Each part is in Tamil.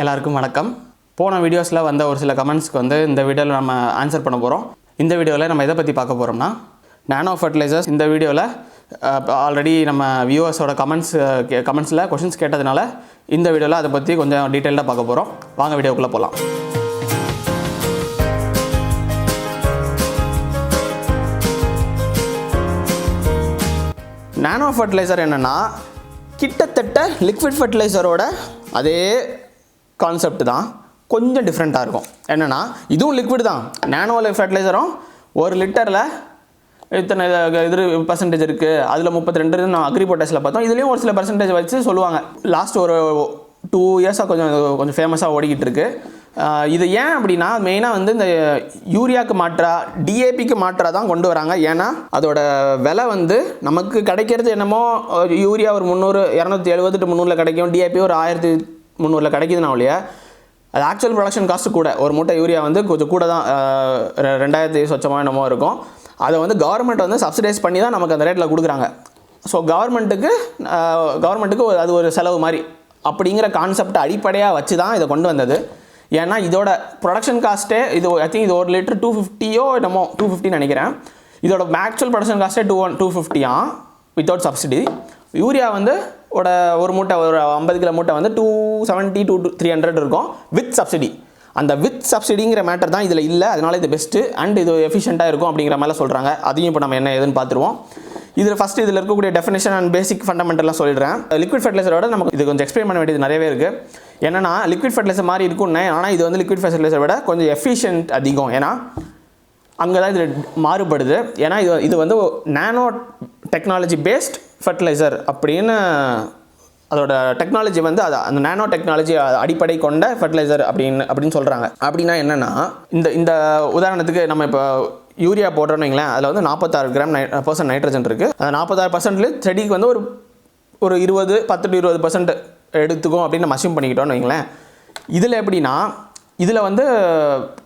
எல்லாருக்கும் வணக்கம். போன வீடியோஸில் வந்த ஒரு சில கமெண்ட்ஸ்க்கு வந்து இந்த வீடியோவில் நம்ம ஆன்சர் பண்ண போகிறோம். இந்த வீடியோவில் நம்ம எதை பற்றி பார்க்க போகிறோம்னா நானோ ஃபர்டிலைசர்ஸ். இந்த வீடியோவில் ஆல்ரெடி நம்ம வியூவர்ஸோட கமெண்ட்ஸில் கொஷின்ஸ் கேட்டதுனால இந்த வீடியோவில் அதை பற்றி கொஞ்சம் டீட்டெயில்டாக பார்க்க போகிறோம். வாங்க வீடியோக்குள்ளே போகலாம். நானோ ஃபர்டிலைசர் என்னென்னா கிட்டத்தட்ட லிக்விட் ஃபர்டிலைசரோட அதே கான்செப்ட் தான், கொஞ்சம் டிஃப்ரெண்ட்டாக இருக்கும். என்னென்னா இதுவும் லிக்விட் தான். நானோ ஃபர்டிலைசரும் ஒரு லிட்டரில் இத்தனை இது பர்சன்டேஜ் இருக்குது, அதில் 32 நான் அக்ரி பொட்டாஷில் பார்த்தோம். இதுலேயும் ஒரு சில பர்சன்டேஜ் வச்சு சொல்லுவாங்க. லாஸ்ட் ஒரு 2 இயர்ஸாக கொஞ்சம் ஃபேமஸாக ஓடிக்கிட்டு இருக்கு. இது ஏன் அப்படின்னா மெயினாக வந்து இந்த யூரியாவுக்கு மாற்றா டிஏபிக்கு மாற்றா தான் கொண்டு வராங்க. ஏன்னா அதோட விலை வந்து நமக்கு கிடைக்கிறது என்னமோ யூரியா ஒரு 270 to 300 கிடைக்கும், டிஏபி ஒரு 1300 கிடைக்குதுன்னா இல்லையா, அது ஆக்சுவல் ப்ரொடக்ஷன் காஸ்ட்டு கூட. ஒரு மூட்டை யூரியா வந்து கொஞ்சம் கூட தான் 2000 சொச்சமாக என்னமோ இருக்கும். அதை வந்து கவர்மெண்ட் வந்து சப்சிடைஸ் பண்ணி தான் நமக்கு அந்த ரேட்டில் கொடுக்குறாங்க. ஸோ கவர்மெண்ட்டுக்கு அது ஒரு செலவு மாதிரி அப்படிங்கிற கான்செப்டை அடிப்படையாக வச்சு தான் இதை கொண்டு வந்தது. ஏன்னா இதோட ப்ரொடக்ஷன் காஸ்ட்டே இது ஐ திங்க் இது ஒரு லிட்டர் 250 என்னமோ 250 நினைக்கிறேன். இதோட ஆக்சுவல் ப்ரொடக்ஷன் காஸ்ட்டே 250 வித்தவுட் சப்சிடி. யூரியா வந்து ஒரு மூட்டை ஒரு 50 கிலோ மூட்டை வந்து 270 to 300 இருக்கும் வித் சப்சிடி. அந்த வித் சப்சிடிங்கிற மேட்டர் தான் இதில் இல்லை. அதனால இது பெஸ்ட்டு அண்ட் இது எஃபிஷியண்ட்டாக இருக்கும் அப்படிங்கிற மாதிரி சொல்கிறாங்க. அதையும் இப்போ நம்ம என்ன ஏதுன்னு பார்த்துருவோம். இதில் ஃபஸ்ட்டு இதில் இருக்கக்கூடிய டெஃபினேஷன் அண்ட் பேசிக் ஃபண்டமெண்டலாக சொல்லிடுறேன். லிக்விட் ஃபர்டிலைசரோட நமக்கு இது கொஞ்சம் எக்ஸ்பிளைன் பண்ண வேண்டியது நிறையவே இருக்குது. என்னன்னா லிக்விட் ஃபர்டிலைசர் மாதிரி இருக்கும்னு, ஆனால் இது வந்து லிக்விட் ஃபர்டிலைசரை விட கொஞ்சம் எஃபிஷியன்ட் அதிகம். ஏன்னா அங்கே தான் இது மாறுபடுது. ஏன்னா இது வந்து நானோ டெக்னாலஜி பேஸ்ட் ஃபர்டிலைசர் அப்படின்னு அதோட டெக்னாலஜி வந்து அந்த நானோ டெக்னாலஜி அடிப்படை கொண்ட ஃபர்டிலைசர் அப்படின்னு சொல்கிறாங்க. அப்படின்னா என்னென்னா இந்த உதாரணத்துக்கு நம்ம இப்போ யூரியா போடுறோன்னு வைங்களேன், அதில் வந்து 46 கிராம் நைட்ரஜன் இருக்குது. அந்த 46% செடிக்கு வந்து ஒரு 10 to 20% எடுத்துக்கும் அப்படின்னு நம்ம அஸ்யூம் பண்ணிக்கிட்டோன்னு வைங்களேன். இதில் எப்படின்னா இதில் வந்து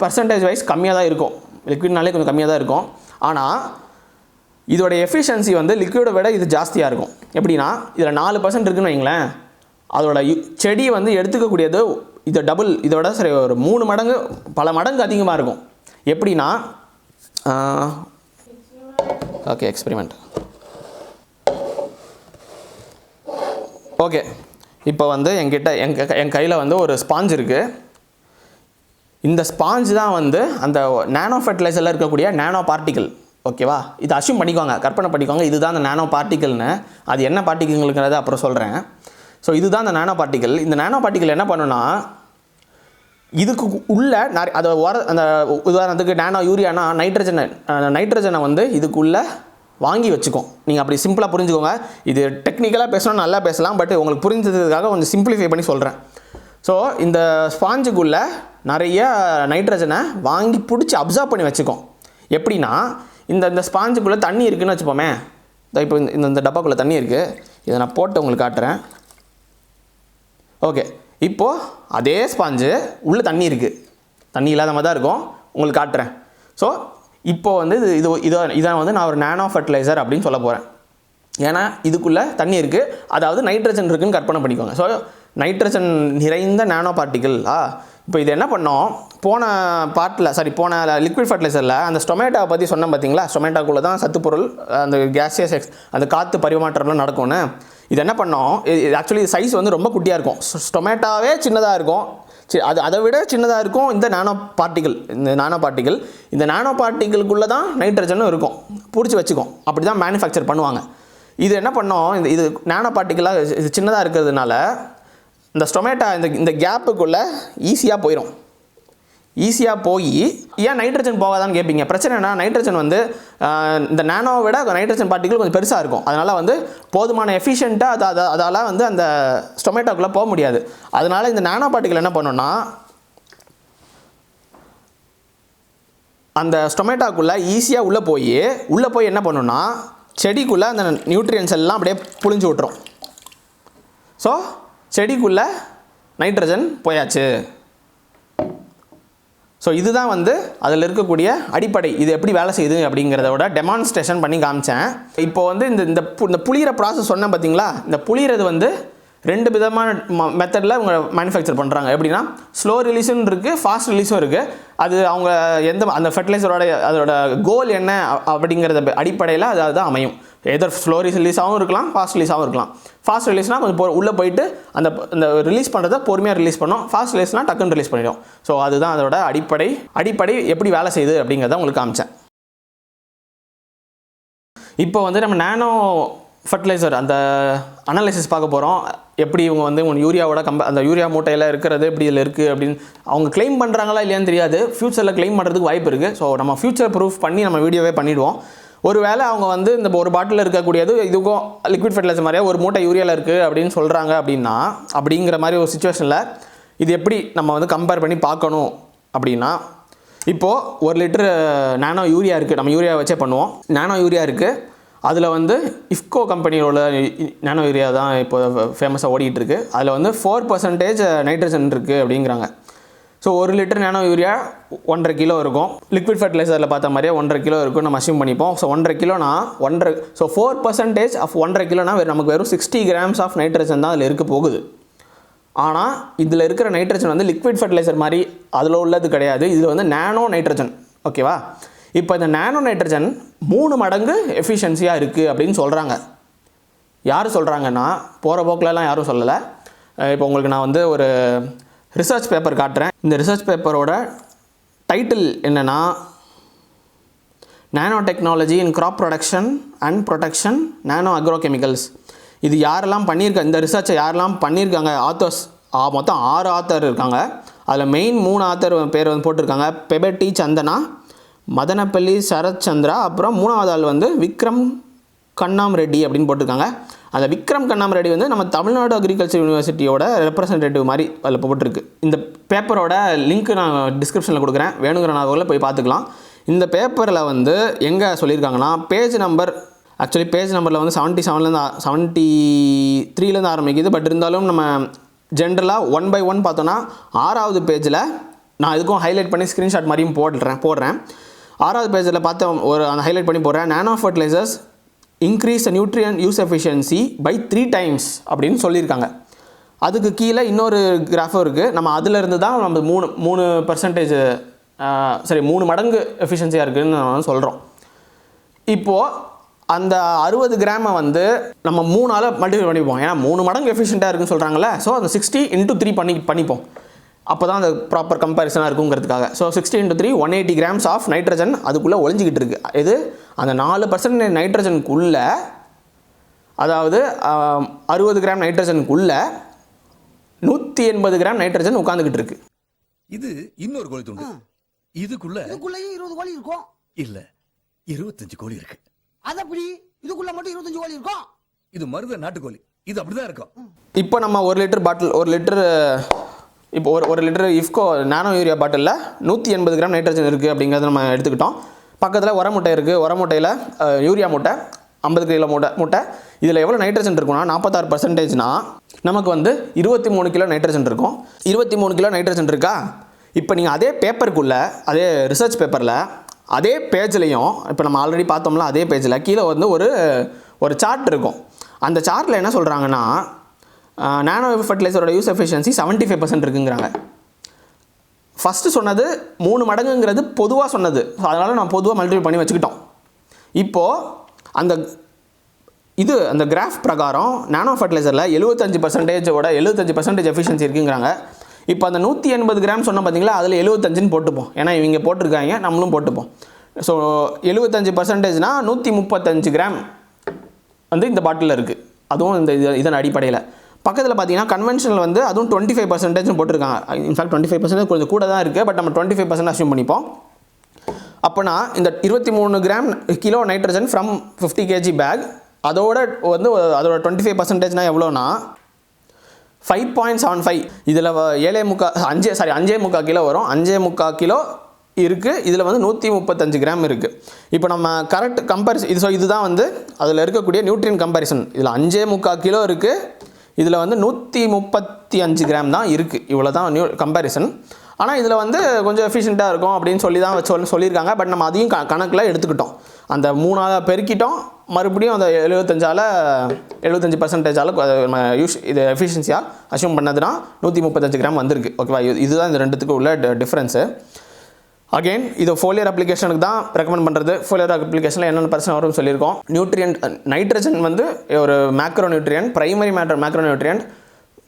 பர்சன்டேஜ் வைஸ் கம்மியாக தான் இருக்கும், லிக்விட்னாலே கொஞ்சம் கம்மியாக தான் இருக்கும். ஆனால் இதோட எஃபிஷியன்சி வந்து லிக்விடை விட இது ஜாஸ்தியாக இருக்கும். எப்படின்னா இதில் 4% இருக்குன்னு வைங்களேன், அதோட செடி வந்து எடுத்துக்கக்கூடியது இதை டபுள், இதோட சரி ஒரு 3 மடங்கு பல மடங்கு அதிகமாக இருக்கும். எப்படின்னா ஓகே எக்ஸ்பெரிமெண்ட் ஓகே. இப்போ வந்து என் கையில் வந்து ஒரு ஸ்பாஞ்ச் இருக்குது. இந்த ஸ்பாஞ்ச் தான் வந்து அந்த நானோ ஃபர்டிலைசரில் இருக்கக்கூடிய நானோ பார்ட்டிக்கல். ஓகேவா, இது அஸ்யூம் பண்ணிக்கோங்க, கற்பனை பண்ணிக்கோங்க, இதுதான் அந்த நானோ பார்ட்டிக்கல்னு. அது என்ன பார்ட்டிக்கல்ங்கிறத அப்புறம் சொல்கிறேன். ஸோ இதுதான் அந்த நானோ பார்ட்டிக்கல். இந்த நானோ பார்ட்டிக்கல் என்ன பண்ணுன்னா இதுக்கு உள்ள அதை அந்த உதாரணத்துக்கு நானோ யூரியானா நைட்ரஜனை வந்து இதுக்குள்ளே வாங்கி வச்சுக்கும். நீங்கள் அப்படி சிம்பிளாக புரிஞ்சுக்கோங்க. இது டெக்னிக்கலாக பேசணும், நல்லா பேசலாம், பட் உங்களுக்கு புரிஞ்சதுக்காக கொஞ்சம் சிம்பிளிஃபை பண்ணி சொல்கிறேன். ஸோ இந்த ஸ்பாஞ்சுக்குள்ளே நிறைய நைட்ரஜனை வாங்கி பிடிச்சி அப்சர்வ் பண்ணி வச்சுக்கும். எப்படின்னா இந்த ஸ்பாஞ்சுக்குள்ளே தண்ணி இருக்குதுன்னு வச்சுப்போமே. இப்போ இந்த டப்பாக்குள்ளே தண்ணி இருக்குது, இதை நான் போட்டு உங்களுக்கு காட்டுறேன். ஓகே, இப்போது அதே ஸ்பாஞ்சு உள்ளே தண்ணி இருக்குது, தண்ணி இல்லாத மாதிரி தான் இருக்கும், உங்களுக்கு காட்டுறேன். ஸோ இப்போது வந்து இதான் வந்து நான் ஒரு நானோ ஃபர்டிலைசர் அப்படின்னு சொல்ல போகிறேன். ஏன்னா இதுக்குள்ளே தண்ணி இருக்குது, அதாவது நைட்ரஜன் இருக்குதுன்னு கற்பனை பண்ணிக்கோங்க. ஸோ நைட்ரஜன் நிறைந்த நானோ பார்ட்டிக்கல். இப்போ இது என்ன பண்ணோம், போன லிக்விட் ஃபர்டிலைசரில் அந்த ஸ்டொமேட்டோவை பற்றி சொன்னேன் பார்த்தீங்களா. ஸ்டொமேட்டோக்குள்ளே தான் சத்துப்பொருள், அந்த கேசியஸ் அந்த காற்று பரிமாற்றம்லாம் நடக்கும்னு. இது என்ன பண்ணோம், ஆக்சுவலி சைஸ் வந்து ரொம்ப குட்டியாக இருக்கும். ஸ்டொமேட்டோவே சின்னதாக இருக்கும், அதை விட சின்னதாக இருக்கும் இந்த நானோ பார்ட்டிக்கல். இந்த நானோ பார்ட்டிக்கலுக்குள்ளே தான் நைட்ரஜனும் இருக்கும், பிடிச்சி வச்சுக்கும். அப்படி தான் மேனுஃபேக்சர் பண்ணுவாங்க. இது என்ன பண்ணோம், இது நானோ பார்ட்டிக்கலாக இது சின்னதாக இருக்கிறதுனால இந்த ஸ்டொமேட்டோ இந்த கேப்புக்குள்ளே ஈஸியாக போயிடும். ஈஸியாக போய் ஏன் நைட்ரஜன் போகாதான்னு கேட்பீங்க. பிரச்சனை என்ன, நைட்ரஜன் வந்து இந்த நானோவை விட நைட்ரஜன் பார்ட்டிக்கல் கொஞ்சம் பெருசாக இருக்கும். அதனால் வந்து போதுமான எஃபிஷியண்ட்டாக அதால் வந்து அந்த ஸ்டொமேட்டோக்குள்ளே போக முடியாது. அதனால் இந்த நானோ பார்ட்டிக்கல் என்ன பண்ணோன்னா அந்த ஸ்டொமேட்டோக்குள்ளே ஈஸியாக உள்ளே போய் என்ன பண்ணுன்னா செடிக்குள்ளே அந்த நியூட்ரியன்ஸ் எல்லாம் அப்படியே புழிஞ்சு விட்டுரும். ஸோ செடிக்குள்ளே நைட்ரஜன் போயாச்சு. ஸோ இதுதான் வந்து அதில் இருக்கக்கூடிய அடிப்படை. இது எப்படி வேலை செய்யுது அப்படிங்கிறதோட டெமான்ஸ்ட்ரேஷன் பண்ணி காமிச்சேன். இப்போ வந்து இந்த புளியிற ப்ராசஸ் சொன்னேன் பார்த்தீங்களா. இந்த புளியிறது வந்து 2 விதமான மெத்தடில் அவங்க மேனுஃபேக்சர் பண்ணுறாங்க. எப்படின்னா ஸ்லோ ரிலீஸும் இருக்குது, ஃபாஸ்ட் ரிலீஸும் இருக்குது. அது அவங்க அந்த ஃபெர்டிலைசரோட அதோட கோல் என்ன அப்படிங்கிறத அடிப்படையில் அது தான் அமையும். எதர் ஸ்லோ ரிலீஸாகவும் இருக்கலாம், ஃபாஸ்ட் ரிலீஸாகவும் இருக்கலாம். ஃபாஸ்ட் ரிலீஸ்னால் கொஞ்சம் உள்ளே போயிட்டு அந்த ரிலீஸ் பண்ணுறதை பொறுமையாக ரிலீஸ் பண்ணோம். ஃபாஸ்ட் ரிலீஸ்னால் டக்குன்னு ரிலீஸ் பண்ணிடும். ஸோ அதுதான் அதோட அடிப்படை எப்படி வேலை செய்யுது அப்படிங்கிறத உங்களுக்கு காமிச்சேன். இப்போ வந்து நம்ம நானோ ஃபர்டிலைசர் அந்த அனாலிசிஸ் பார்க்க போகிறோம். எப்படி இவங்க வந்து யூரியாவோட அந்த யூரியா மூட்டையில் இருக்கிறது எப்படி இதில் இருக்குது அப்படின்னு அவங்க கிளைம் பண்ணுறாங்களா இல்லையான்னு தெரியாது. ஃப்யூச்சரில் கிளைம் பண்ணுறதுக்கு வாய்ப்பு இருக்குது. ஸோ நம்ம ஃப்யூச்சர் ப்ரூஃப் பண்ணி நம்ம வீடியோவே பண்ணிவிடுவோம். ஒரு வேளை அவங்க வந்து இந்த ஒரு பாட்டிலில் இருக்கக்கூடியது இதுக்கும் லிக்விட் ஃபர்டிலைசர் மாதிரியே ஒரு மூட்டை யூரியாவில் இருக்குது அப்படின்னு சொல்கிறாங்க அப்படின்னா, அப்படிங்கிற மாதிரி ஒரு சுச்சுவேஷனில் இது எப்படி நம்ம வந்து கம்பேர் பண்ணி பார்க்கணும் அப்படின்னா, இப்போது 1 லிட்டர் நானோ யூரியா இருக்குது. நம்ம யூரியா வச்சே பண்ணுவோம். நானோ யூரியா இருக்குது. அதில் வந்து இஃப்கோ கம்பெனியோட நானோ யூரியா தான் இப்போ ஃபேமஸாக ஓடிட்டு இருக்குது. அதில் வந்து 4% நைட்ரஜன் இருக்குது அப்படிங்கிறாங்க. ஸோ 1 லிட்டர் நானோ யூரியா 1.5 கிலோ இருக்கும். லிக்விட் ஃபர்டிலைசரில் பார்த்த மாதிரியே 1.5 கிலோ இருக்கும் நம்ம அஸ்யூம் பண்ணிப்போம். ஸோ 1.5 கிலோனா 4% ஆஃப் 1.5 கிலோனா நமக்கு வெறும் 60 கிராம்ஸ் ஆஃப் நைட்ரஜன் தான் அதில் இருக்க போகுது. ஆனால் இதில் இருக்கிற நைட்ரஜன் வந்து லிக்விட் ஃபர்டிலைசர் மாதிரி அதில் உள்ளது கிடையாது. இதில் வந்து நானோ நைட்ரஜன். ஓகேவா? இப்போ இந்த நானோ நைட்ரஜன் 3 மடங்கு எஃபிஷியன்சியாக இருக்குது அப்படின்னு சொல்கிறாங்க. யார் சொல்கிறாங்கன்னா, போகிற போக்கிலலாம் யாரும் சொல்லலை. இப்போ உங்களுக்கு நான் வந்து ஒரு ரிசர்ச் பேப்பர் காட்டுறேன். இந்த ரிசர்ச் பேப்பரோட டைட்டில் என்னென்னா, nano technology in crop production and protection nano agrochemicals. இது யாரெல்லாம் பண்ணியிருக்காங்க, இந்த ரிசர்ச்சை யாரெல்லாம் பண்ணியிருக்காங்க, ஆத்தர்ஸ் மொத்தம் 6 ஆத்தர் இருக்காங்க. அதில் மெயின் 3 ஆத்தர் பேர் வந்து போட்டிருக்காங்க. பெபெட்டி சந்தனா, மதனப்பள்ளி சரத் சந்திரா, அப்புறம் 3வது ஆள் வந்து விக்ரம் கண்ணாம் ரெட்டி அப்படின்னு போட்டிருக்காங்க. அந்த விக்ரம் கண்ணாம் ரெட்டி வந்து நம்ம தமிழ்நாடு அக்ரிகல்ச்சர் யூனிவர்சிட்டியோட ரெப்ரசன்டேட்டிவ் மாதிரி அதில் போட்டிருக்கு. இந்த பேப்பரோட லிங்க் நான் டிஸ்கிரிப்ஷனில் கொடுக்குறேன், வேணுங்கிற நாவலில் போய் பார்த்துக்கலாம். இந்த பேப்பரில் வந்து எங்கே சொல்லியிருக்காங்கன்னா, பேஜ் நம்பர் வந்து 77லேருந்து 73லேருந்து ஆரம்பிக்குது. பட் இருந்தாலும் நம்ம ஜென்ரலாக 1 by 1 பார்த்தோன்னா 6வது பேஜில் நான் இதுக்கும் ஹைலைட் பண்ணி ஸ்க்ரீன்ஷாட் மாதிரியும் போடுறேன். 6வது பேஜில் அந்த ஹைலைட் பண்ணி போடுறேன். Nano fertilisers increase nutrient use efficiency by 3 times அப்படின்னு சொல்லியிருக்காங்க. அதுக்கு கீழே இன்னொரு கிராஃபும் இருக்குது. நம்ம அதிலிருந்து தான் நம்ம 3 மடங்கு எஃபிஷியன்சியாக இருக்குதுன்னு நம்ம சொல்கிறோம். இப்போது அந்த 60 கிராமை வந்து நம்ம 3ஆல் மல்டிப்ளை பண்ணிப்போம். ஏன்னா 3 மடங்கு எஃபிஷியண்ட்டாக இருக்குன்னு சொல்கிறாங்களே. ஸோ அந்த 60 × 3 பண்ணிப்போம். அப்போ தான் அந்த ப்ராப்பர் கம்பேரிசனாக இருக்குங்கிறதுக்காக. ஸோ 60 × 3 180 கிராம்ஸ் ஆஃப் நைட்ரஜன் அதுக்குள்ளே ஒழிஞ்சிக்கிட்டு இருக்குது. இது அந்த 4% நைட்ரஜனுக்குள்ளே, அதாவது 60 கிராம் நைட்ரஜனுக்குள்ளே 180 கிராம் நைட்ரஜன் உட்காந்துக்கிட்டு இருக்கு. இது இன்னொரு கோழி துண்டு. இதுக்குள்ளேயும் 20 கோழி இருக்கும். இல்ல 25 கோழி இருக்கு. அது அப்படி இதுக்குள்ள மட்டும் 25 கோழி இருக்கும். இது மருத நாட்டுக்கோழி. இது அப்படிதான் இருக்கும். இப்போ நம்ம 1 லிட்டர் பாட்டில், 1 லிட்டர் இப்போ ஒரு லிட்டர் இஃப்கோ நானோ யூரியா பாட்டிலில் 180 கிராம் நைட்ரஜன் இருக்குது அப்படிங்கிறத நம்ம எடுத்துக்கிட்டோம். பக்கத்தில் உர மூட்டை இருக்குது. உர மூட்டையில் யூரியா மூட்டை 50 கிலோ மூட்டை. இதில் எவ்வளோ நைட்ரஜன் இருக்குன்னா 46%னா நமக்கு வந்து 23 கிலோ நைட்ரஜன் இருக்கும். 23 கிலோ நைட்ரஜன் இருக்கா? இப்போ நீங்கள் அதே பேப்பருக்குள்ளே, அதே ரிசர்ச் பேப்பரில் அதே பேஜ்லேயும், இப்போ நம்ம ஆல்ரெடி பார்த்தோம்ல அதே பேஜில் கீழே வந்து ஒரு சார்ட் இருக்கும். அந்த சார்ட்டில் என்ன சொல்கிறாங்கன்னா, நானோ ஃபர்டிலைசரோட யூஸ் எஃபிஷியன்சி 75% இருக்குங்கிறாங்க. ஃபஸ்ட்டு சொன்னது 3 மடங்குங்கிறது பொதுவாக சொன்னது. ஸோ அதனால் நான் பொதுவாக மல்டிப்ளை பண்ணி வச்சுக்கிட்டோம். இப்போது அந்த கிராஃப் பிரகாரம் நானோ ஃபர்டிலைசரில் 75% எஃபிஷியன்சி இருக்குங்கிறாங்க. இப்போ அந்த 180 கிராம் சொன்னால் பார்த்தீங்களா, அதில் 75ன்னு போட்டுப்போம். ஏன்னா இவங்க போட்டிருக்காங்க, நம்மளும் போட்டுப்போம். ஸோ 75%னா 135 கிராம் வந்து இந்த பாட்டிலில் இருக்குது. அதுவும் இதன் அடிப்படையில். பக்கத்தில் பார்த்தீங்கன்னா கன்வென்ஷனல் வந்து அதுவும் 25% போட்டிருக்காங்க. இன்ஃபேக்ட் 25% கொஞ்சம் கூட தான் இருக்குது. பட் நம்ம 25% அஸ்யூம் பண்ணிப்போம். அப்போனா இந்த 23 gram kilo nitrogen from 50 kg bag, அதோட 25%னா எவ்வளோனா 5.75. இதில் 5.25 கிலோ வரும். 5.25 கிலோ இருக்குது. இதில் வந்து 135 கிராம் இருக்குது. இப்போ நம்ம கரெக்ட் கம்பேரிசன் இதுதான் வந்து அதில் இருக்கக்கூடிய நியூட்ரியன் கம்பேரிசன். இதில் 5.25 கிலோ இருக்குது. இதில் வந்து 135 கிராம் தான் இருக்குது. இவ்வளோ தான் கம்பேரிசன். ஆனால் இதில் வந்து கொஞ்சம் எஃபிஷியண்ட்டாக இருக்கும் அப்படின்னு சொல்லியிருக்காங்க. பட் நம்ம அதையும் கணக்கில் எடுத்துக்கிட்டோம். அந்த 3ஆல் பெருக்கிட்டோம். மறுபடியும் அந்த 75% இது எஃபிஷியன்சியாக அஷ்யூம் பண்ணதுன்னா 135 கிராம் வந்திருக்கு. ஓகேவா, இதுதான் இந்த ரெண்டுத்துக்கு உள்ள டிஃப்ரென்ஸு. அகெயின் இது ஃபோலியர் அப்ளிகேஷனுக்கு தான் ரெக்கமெண்ட் பண்ணுறது. ஃபோலியர் அப்ளிகேஷனில் என்னென்ன பிரச்சனை வரும்னு சொல்லியிருக்கோம். நியூட்ரியன்ட் நைட்ரஜன் வந்து ஒரு macro nutrient, primary macro nutrient.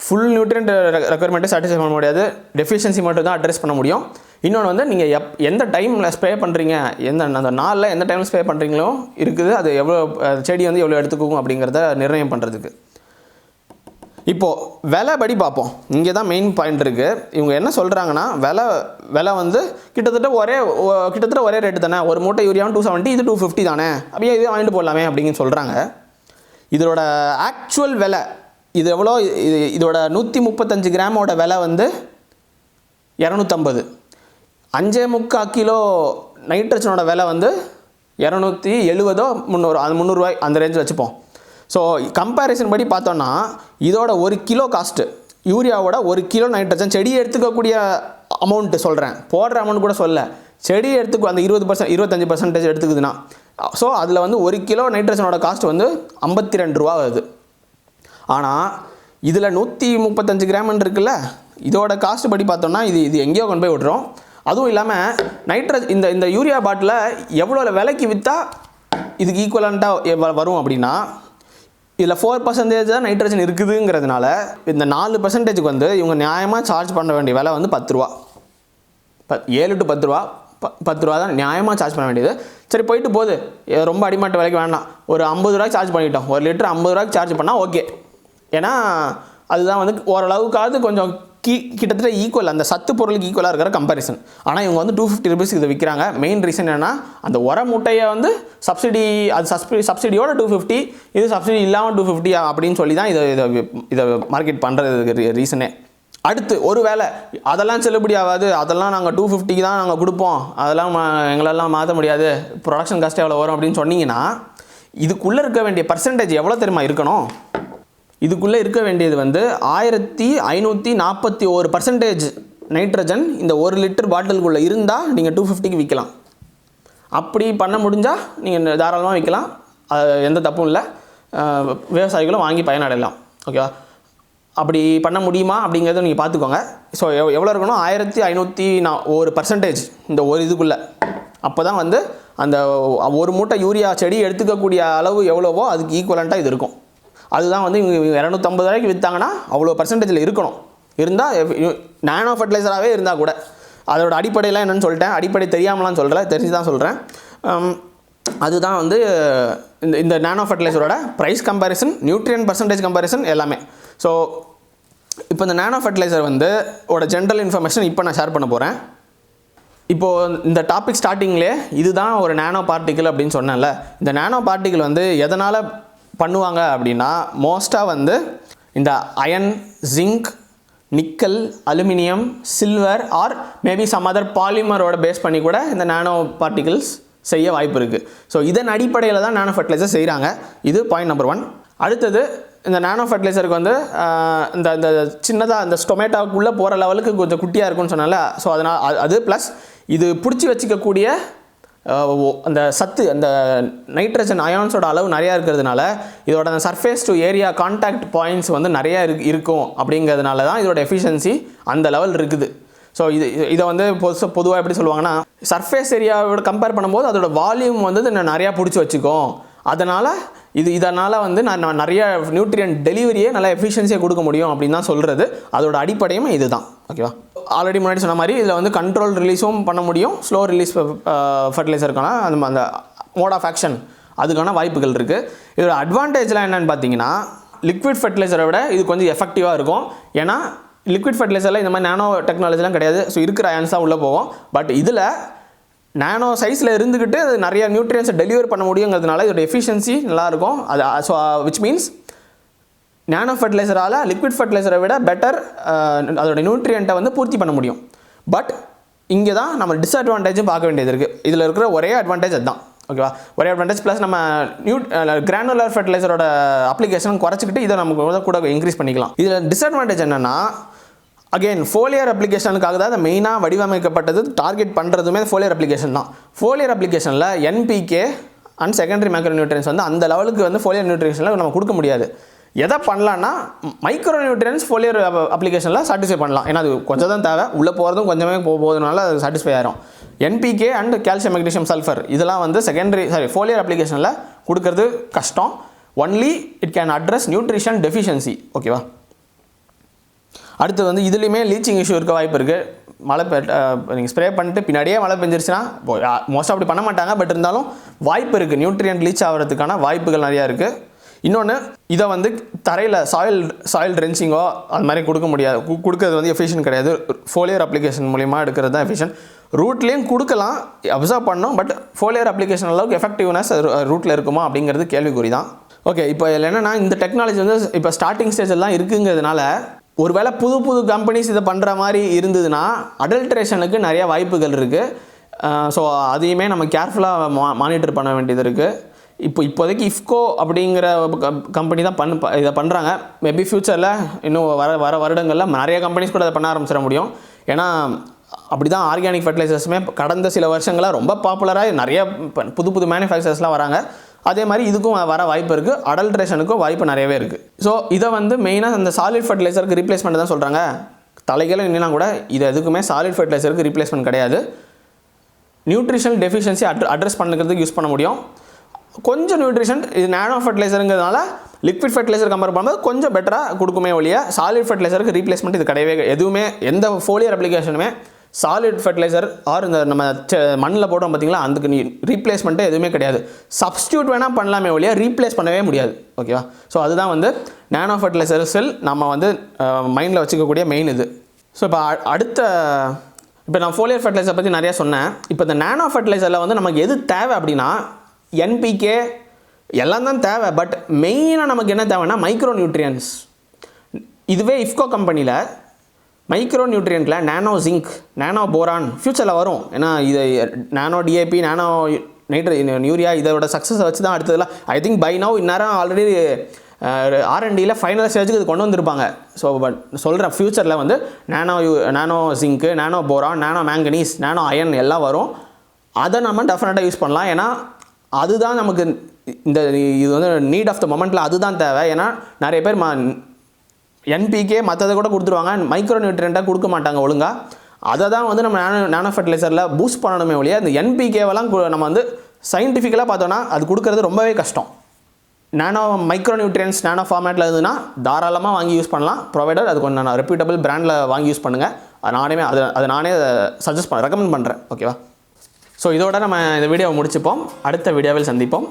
Full nutrient ரெக்குயர்மெண்ட்டை சாட்டிஸ்ஃபை பண்ண முடியாது, டெஃபிஷியன்சி மட்டும் தான் அட்ரஸ் பண்ண முடியும். இன்னொன்று வந்து நீங்கள் எந்த டைமில் ஸ்ப்ரே பண்ணுறீங்க, அந்த நாளில் எந்த டைமில் ஸ்ப்ரே பண்ணுறீங்களோ இருக்குது, அது எவ்வளோ செடி வந்து எவ்வளோ எடுத்துக்கும் அப்படிங்கிறத நிர்ணயம் பண்ணுறதுக்கு. இப்போது விலை படி பார்ப்போம். இங்கே தான் மெயின் பாயிண்ட் இருக்குது. இவங்க என்ன சொல்கிறாங்கன்னா விலை வந்து கிட்டத்தட்ட ஒரே ரேட்டு தானே, ஒரு மூட்டை யூரியாவும் 270, இது 250 தானே, அப்படியே இதே வாங்கிட்டு போடலாமே அப்படின்னு சொல்கிறாங்க. இதோட ஆக்சுவல் விலை இது எவ்வளோ, இதோட 135 கிராமோட விலை வந்து 250. 5.25 கிலோ நைட்ரஜனோட விலை வந்து 270 300, அது 300 ரூபாய் அந்த ரேஞ்ச் வச்சுப்போம். ஸோ கம்பேரிசன் படி பார்த்தோன்னா இதோட 1 கிலோ காஸ்ட்டு, யூரியாவோட 1 கிலோ நைட்ரஜன் செடி எடுத்துக்கக்கூடிய அமௌண்ட்டு சொல்கிறேன், போடுற அமௌண்ட் கூட சொல்ல, செடி எடுத்துக்க அந்த 25% எடுத்துக்குதுன்னா, ஸோ அதில் வந்து 1 கிலோ நைட்ரஜனோட காஸ்ட் வந்து 52 ரூபா வருது. ஆனால் இதில் 135 கிராம் இருக்குல்ல, இதோட காஸ்ட் படி பார்த்தோம்னா இது எங்கேயோ கொண்டு போய் விட்றோம். அதுவும் இல்லாமல் இந்த யூரியா பாட்டில் எவ்வளோ விலைக்கு விற்றா இதுக்கு ஈக்குவலண்ட்டாக வரும் அப்படின்னா, இதில் 4% தான் நைட்ரஜன் இருக்குதுங்கிறதுனால இந்த 4%க்கு வந்து இவங்க நியாயமாக சார்ஜ் பண்ண வேண்டிய விலை வந்து 10 ரூபா. 7 to 10 ரூபா, 10 ரூபா தான் நியாயமாக சார்ஜ் பண்ண வேண்டியது. சரி போயிட்டு போகுது, ரொம்ப அடிமட்ட விலைக்கு வேண்டாம், ஒரு 50 ரூபாய்க்கு சார்ஜ் பண்ணிட்டோம், 1 லிட்டர் 50 ரூபாய்க்கு சார்ஜ் பண்ணால் ஓகே. ஏன்னா அதுதான் வந்து ஓரளவுக்காவது கொஞ்சம் கிட்டத்தட்ட ஈக்குவல், அந்த சத்து பொருளுக்கு ஈக்குவலாக இருக்கிற கம்பேரிசன். ஆனால் இவங்க வந்து 250 ருபீஸ் இதை விற்கிறாங்க. மெயின் ரீசன் என்னென்னா, அந்த உர மூட்டையை வந்து சப்சிடியோட 250, இது சப்சிடி இல்லாமல் 250 அப்படின்னு சொல்லி தான் இதை மார்க்கெட் பண்ணுறதுக்கு ரீசனே. அடுத்து ஒரு வேளை அதெல்லாம் செல்லுபடி ஆகாது, அதெல்லாம் நாங்கள் 250க்கு தான் நாங்கள் கொடுப்போம், அதெல்லாம் எங்களெல்லாம் மாற்ற முடியாது, ப்ரொடக்ஷன் காஸ்ட் எவ்வளோ வரும் அப்படின்னு சொன்னீங்கன்னா, இதுக்குள்ளே இருக்க வேண்டிய பர்சன்டேஜ் எவ்வளோ தெரியுமா இருக்கணும்? இதுக்குள்ளே இருக்க வேண்டியது வந்து 1541% நைட்ரஜன் இந்த 1 லிட்டர் பாட்டிலுக்குள்ளே இருந்தால் நீங்கள் 250க்கு விற்கலாம். அப்படி பண்ண முடிஞ்சால் நீங்கள் தாராளமாக விற்கலாம், எந்த தப்பும் இல்லை, விவசாயிகளும் வாங்கி பயனடையலாம். ஓகேவா, அப்படி பண்ண முடியுமா அப்படிங்கிறத நீங்கள் பார்த்துக்கோங்க. ஸோ எவ்வளோ இருக்கணும், 1541% இந்த ஒரு இதுக்குள்ளே. அப்போ தான் வந்து அந்த ஒரு மூட்டை யூரியா செடி எடுத்துக்கக்கூடிய அளவு எவ்வளவோ அதுக்கு ஈக்குவலண்ட்டாக இது இருக்கும். அதுதான் வந்து இவங்க 250 ரூபாய்க்கு விற்றாங்கன்னா அவ்வளோ பர்சன்டேஜில் இருக்கணும். இருந்தால் நானோ ஃபர்டிலைசராகவே இருந்தால் கூட. அதோட அடிப்படையெல்லாம் என்னென்னு சொல்லிட்டேன், அடிப்படை தெரியாமலாம் சொல்கிறேன், தெரிஞ்சு தான் சொல்கிறேன். அதுதான் வந்து இந்த நானோ ஃபர்டிலைசரோட ப்ரைஸ் கம்பேரிசன், நியூட்ரியன் பர்சன்டேஜ் கம்பேரிசன் எல்லாமே. ஸோ இப்போ இந்த நானோ ஃபர்டிலைசர் வந்து ஜென்ரல் இன்ஃபர்மேஷன் இப்போ நான் ஷேர் பண்ண போகிறேன். இப்போது இந்த டாபிக் ஸ்டார்டிங்லேயே இதுதான் ஒரு நானோ பார்ட்டிக்கிள் அப்படின்னு சொன்னேன்ல. இந்த நானோ பார்ட்டிக்கிள் வந்து எதனால் பண்ணுவாங்க அப்படின்னா, மோஸ்ட்டாக வந்து இந்த iron, zinc, nickel, aluminium, silver or maybe some other பாலிமரோட பேஸ் பண்ணி கூட இந்த நானோ பார்ட்டிகிள்ஸ் செய்ய வாய்ப்பு இருக்குது. ஸோ இதன் அடிப்படையில் தான் நானோ ஃபர்டிலைசர் செய்கிறாங்க. இது பாயிண்ட் நம்பர் 1. அடுத்தது, இந்த நானோ ஃபர்டிலைசருக்கு வந்து இந்த சின்னதாக இந்த ஸ்டொமேட்டோக்குள்ளே போகிற லெவலுக்கு கொஞ்சம் குட்டியாக இருக்குன்னு சொன்னால, ஸோ அதனால் அது ப்ளஸ் இது பிடிச்சி வச்சிக்கக்கூடிய அந்த சத்து, அந்த நைட்ரஜன் அயான்ஸோட அளவு நிறையா இருக்கிறதுனால இதோட அந்த surface to area contact points வந்து நிறையா இருக்கும். அப்படிங்கிறதுனால தான் இதோட எஃபிஷியன்சி அந்த லெவல் இருக்குது. ஸோ இதை வந்து பொதுவாக எப்படி சொல்லுவாங்கன்னா, சர்ஃபேஸ் ஏரியாவோட கம்பேர் பண்ணும்போது அதோட வால்யூம் வந்து நிறையா பிடிச்சி வச்சுக்கும். இதனால் வந்து நான் நிறைய நியூட்ரியன் டெலிவரியை நல்லா எஃபிஷியன்சியாக கொடுக்க முடியும் அப்படின்னு தான் சொல்கிறது. அதோட அடிப்படையும் இதுதான். ஓகேவா, ஆல்ரெடி முன்னாடி சொன்ன மாதிரி இதில் வந்து கண்ட்ரோல் ரிலீஸும் பண்ண முடியும், ஸ்லோ ரிலீஸ் ஃபர்டிலைசருக்கான அந்த மோட் ஆஃப் ஆக்ஷன் அதுக்கான வாய்ப்புகள் இருக்குது. இதோட அட்வான்டேஜ்லாம் என்னென்னு பார்த்தீங்கன்னா, லிக்விட் ஃபர்டிலைசரை விட இது கொஞ்சம் எஃபெக்டிவாக இருக்கும். ஏன்னா லிக்விட் ஃபர்டிலைசரில் இந்த மாதிரி நானோ டெக்னாலஜிலாம் கிடையாது. ஸோ இருக்கிற அயன்ஸ் தான் உள்ளே போகும். பட் இதில் நானோ சைஸில் இருந்துக்கிட்டு அது நிறைய நியூட்ரியன்ஸை டெலிவர் பண்ண முடியுங்கிறதுனால இதோட எஃபிஷியன்சி நல்லாயிருக்கும். அது ஸோ விச் மீன்ஸ் நானோ ஃபர்டிலைசரால் லிக்விட் ஃபர்டிலைசரை விட பெட்டர் அதோட நியூட்ரியண்ட்டை வந்து பூர்த்தி பண்ண முடியும். பட் இங்கே தான் நம்ம டிஸ்அட்வான்டேஜும் பார்க்க வேண்டியது இருக்குது. இதில் இருக்கிற ஒரே அட்வான்டேஜ் அதுதான். ஓகேவா, ஒரே அட்வான்டேஜ் ப்ளஸ் நம்ம கிரானுலர் ஃபர்டிலைசரோட அப்ளிகேஷன் குறைச்சிக்கிட்டு இதை நமக்கு கூட இன்க்ரீஸ் பண்ணிக்கலாம். இதில் டிஸ்அட்வான்டேஜ் என்னென்னா, அகெயின் ஃபோலியர் அப்ளிகேஷனுக்காக தான் அதை மெயினாக வடிவமைக்கப்பட்டது. டார்கெட் பண்ணுறதுமே ஃபோலியர் அப்ளிகேஷன் தான். ஃபோலியர் அப்ளிகேஷனில் NPK and secondary macro nutrients வந்து அந்த லெவலுக்கு வந்து ஃபோலியர் நியூட்ரிஷனில் நம்ம கொடுக்க முடியாது. எதை பண்ணலான்னா மைக்ரோ நியூட்ரியன்ஸ் ஃபோலியர் அப்ளிகேஷனில் சாட்டிஸ்ஃபை பண்ணலாம். ஏன்னா அது கொஞ்சம் தான் தேவை, உள்ளே போகிறதும் கொஞ்சமே போகிறதுனால அது சாட்டிஸ்ஃபை ஆயிரும். NPK and calcium magnesium sulphur இதெல்லாம் வந்து ஃபோலியர் அப்ளிகேஷனில் கொடுக்கறது கஷ்டம். Only it can address nutrition deficiency. ஓகேவா? அடுத்து வந்து இதுலேயுமே லீச்சிங் இஷ்யூ இருக்க வாய்ப்பு இருக்குது. மழை நீங்கள் ஸ்ப்ரே பண்ணிட்டு பின்னாடியே மழை பெஞ்சிருச்சுன்னா மோஸ்ட்டாக அப்படி பண்ண மாட்டாங்க, பட் இருந்தாலும் வாய்ப்பு இருக்குது, நியூட்ரியன்ட் லீச் ஆகிறதுக்கான வாய்ப்புகள் நிறையா இருக்குது. இன்னொன்று, இதை வந்து தரையில் சாயில் ட்ரென்ச்சிங்கோ அது மாதிரி கொடுக்க முடியாது, கொடுக்கறது வந்து எஃபிஷியன்ட் கிடையாது. ஃபோலியர் அப்ளிகேஷன் மூலிமா எடுக்கிறது தான் எஃபிஷியன்ட். ரூட்லேயும் கொடுக்கலாம், அப்சர்வ் பண்ணோம், பட் ஃபோலியர் அப்ளிகேஷன் அளவுக்கு எஃபெக்டிவ்னஸ் ரூட்டில் இருக்குமா அப்படிங்கிறது கேள்விக்குறி தான். ஓகே, இப்போ இதில் என்னென்னா இந்த டெக்னாலஜி வந்து இப்போ ஸ்டார்டிங் ஸ்டேஜெல்லாம் இருக்குங்கிறதுனால ஒருவேளை புது கம்பெனிஸ் இதை பண்ணுற மாதிரி இருந்ததுன்னா அடல்ட்ரேஷனுக்கு நிறையா வாய்ப்புகள் இருக்குது. ஸோ அதையுமே நம்ம கேர்ஃபுல்லாக மானிட்டர் பண்ண வேண்டியது இருக்குது. இப்போதைக்கு இஃப்கோ அப்படிங்கிற கம்பெனி தான் இதை பண்ணுறாங்க. மேபி ஃப்யூச்சரில் இன்னும் வர வருடங்களில் நிறைய கம்பெனிஸ் கூட அதை பண்ண ஆரம்பிச்சிட முடியும். ஏன்னா அப்படி தான் ஆர்கானிக் ஃபர்டிலைசர்ஸுமே கடந்த சில வருஷங்களாக ரொம்ப பாப்புலராக நிறைய புது மேனுஃபேக்சர்ஸ்லாம் வராங்க. அதே மாதிரி இதுக்கும் வர வாய்ப்பு இருக்குது, அடல்ட்ரேஷனுக்கும் வாய்ப்பு நிறையவே இருக்குது. ஸோ இதை வந்து மெயினாக அந்த சாலிட் ஃபர்டிலைசருக்கு ரீப்ளேஸ்மெண்ட் தான் சொல்கிறாங்க. தலைகளை என்னன்னா கூட இது எதுக்குமே சாலிட் ஃபர்டிலைசருக்கு ரீப்ளேஸ்மெண்ட் கிடையாது. நியூட்ரிஷனல் டெஃபிஷியன்சி அட்ரஸ் பண்ணுறதுக்கு யூஸ் பண்ண முடியும். கொஞ்சம் நியூட்ரிஷன் இது நானோ ஃபர்டிலைசருங்கிறதுனால லிக்விட் ஃபர்டிலைசர் கம்பேர் பண்ணும்போது கொஞ்சம் பெட்டராக கொடுக்குமே ஒழிய சாலிட் ஃபர்டிலைசருக்கு ரீப்ளேஸ்மெண்ட் இது கிடையவே எதுவுமே எந்த ஃபோலியர் அப்ளிகேஷனுமே சாலிட் ஃபர்டிலைசர் ஆர் இந்த நம்ம மண்ணில் போடுறோம் பார்த்தீங்களா, அதுக்கு ரீப்ளேஸ்மெண்ட்டே எதுவுமே கிடையாது. சப்ஸ்டியூட் வேணால் பண்ணலாமே ஒழிய ரீப்ளேஸ் பண்ணவே முடியாது. ஓகேவா? ஸோ அதுதான் வந்து நானோ ஃபர்டிலைசர்ஸில் நம்ம வந்து மைண்டில் வச்சுக்கக்கூடிய மெயின் இது. ஸோ இப்போ நான் ஃபோலியர் ஃபர்டிலைசர் பற்றி நிறையா சொன்னேன். இப்போ இந்த நானோ ஃபர்டிலைசரில் வந்து நமக்கு எது தேவை அப்படின்னா NPK எல்லாம் தான் தேவை, பட் மெயினாக நமக்கு என்ன தேவைன்னா மைக்ரோ நியூட்ரியன்ஸ். இதுவே இஃப்கோ கம்பெனியில் மைக்ரோ நியூட்ரியன்ட்டில் நானோ ஜிங்க், நானோ போரான் ஃப்யூச்சரில் வரும். ஏன்னா இது நானோ DAP, நானோ யூரியா இதோட சக்ஸஸை வச்சு தான் அடுத்ததில் ஐ திங்க் பை நவ் இந்நேரம் ஆல்ரெடி R&Dயில் ஃபைனல் ஸ்டேஜுக்கு இது கொண்டு வந்திருப்பாங்க. ஸோ பட் சொல்கிறேன், ஃப்யூச்சரில் வந்து நானோ ஜிங்க்கு, நானோ போரான், நானோ மேங்கனீஸ், நானோ அயன் எல்லாம் வரும். அதை நம்ம டெஃபினட்டாக யூஸ் பண்ணலாம். ஏன்னா அதுதான் நமக்கு இது வந்து நீட் ஆஃப் த மொமெண்ட்டில் அதுதான் தேவை. ஏன்னா நிறைய பேர் NPK மற்றதை கூட கொடுத்துருவாங்க, மைக்ரோ நியூட்ரியண்ட்டாக கொடுக்க மாட்டாங்க ஒழுங்காக. அதை தான் வந்து நம்ம நானோ ஃபர்டிலைசரில் பூஸ்ட் பண்ணணுமே ஒழிய இந்த NPKவெல்லாம் நம்ம வந்து சயின்டிஃபிக்கலாக பார்த்தோன்னா அது கொடுக்கறது ரொம்பவே கஷ்டம். நானோ மைக்ரோ நியூட்ரியன்ஸ் நானோ ஃபார்மேட்டில் இருந்ததுன்னா தாராளமாக வாங்கி யூஸ் பண்ணலாம். ப்ரொவைடர் அது கொஞ்சம் ரெப்யூட்டபிள் பிராண்டில் வாங்கி யூஸ் பண்ணுங்கள். அதை நானே ரெக்கமெண்ட் பண்ணுறேன். ஓகேவா? ஸோ இதோட நம்ம இந்த வீடியோவை முடிச்சுப்போம். அடுத்த வீடியோவில் சந்திப்போம்.